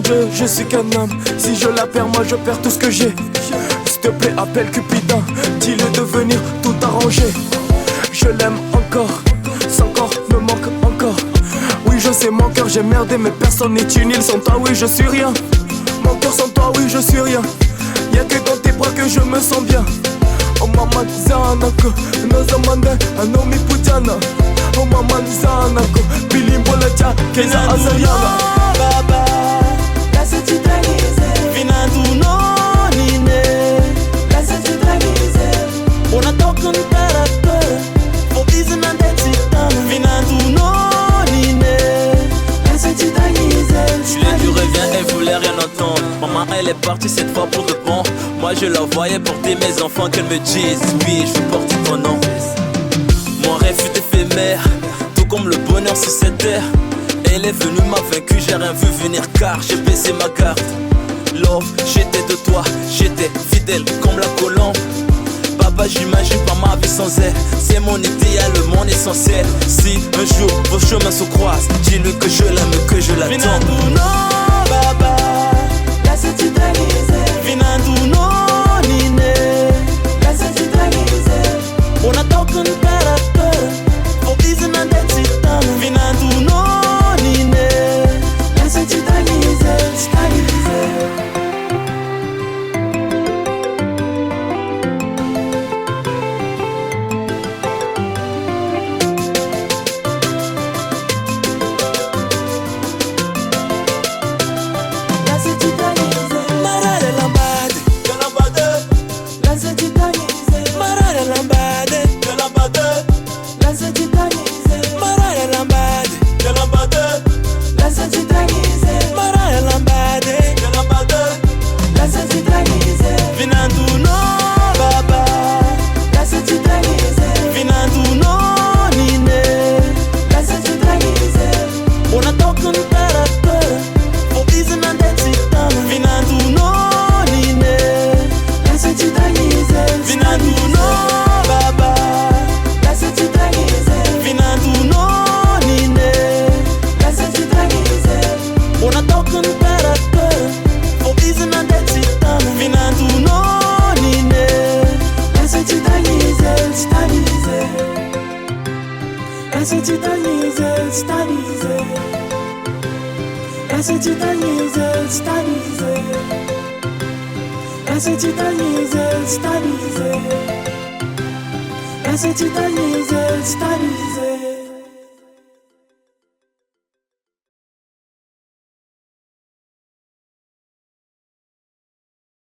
Dieu, je suis qu'un homme. Si je la perds, moi je perds tout ce que j'ai. S'il te plaît, appelle Cupidin. Dis-le de venir tout arranger. Je l'aime encore, son corps me manque encore. Oui, je sais, mon cœur, j'ai merdé, mais personne n'est inutile sans toi. Oui, je suis rien. Mon cœur sans toi, oui, je suis rien. Y'a que dans tes bras que je me sens bien. Oh maman zanako, nozamande, anomi pujana. Oh maman zanako, bilimbola cha, keza azayana. Baba, laisse tu tranquille. Vinando no nine, laisse tu tranquille. On attend qu'on perd la peur, faut qu'ils n'en décident. Vinando no nine, laisse tu tranquille. Je l'ai dit reviens, elle voulait rien entendre. Maman elle est partie cette fois pour de bon. Moi je la voyais porter mes enfants, qu'elle me dise oui je veux porter ton nom. Mon rêve fut éphémère, tout comme le bonheur sur cette terre. Elle est venue m'a vaincu, j'ai rien vu venir car j'ai baissé ma garde. Love, j'étais de toi, j'étais fidèle comme la colombe. Papa j'imagine pas ma vie sans elle. C'est mon idéal, mon essentiel. Si un jour vos chemins se croisent, dis-lui que je l'aime, que je l'attends. Vinando no baba, laisse tu tranquille. Vinando no nine, laisse tu tranquille. On attend qu'on perd la peur, faut qu'ils n'en décident. Vinando no nine, laisse tu tranquille. Laisse tu t'amuser, stabiliser. Laisse tu t'amuser, stabiliser. Laisse tu t'amuser, stabiliser. Laisse tu t'amuser, stabiliser.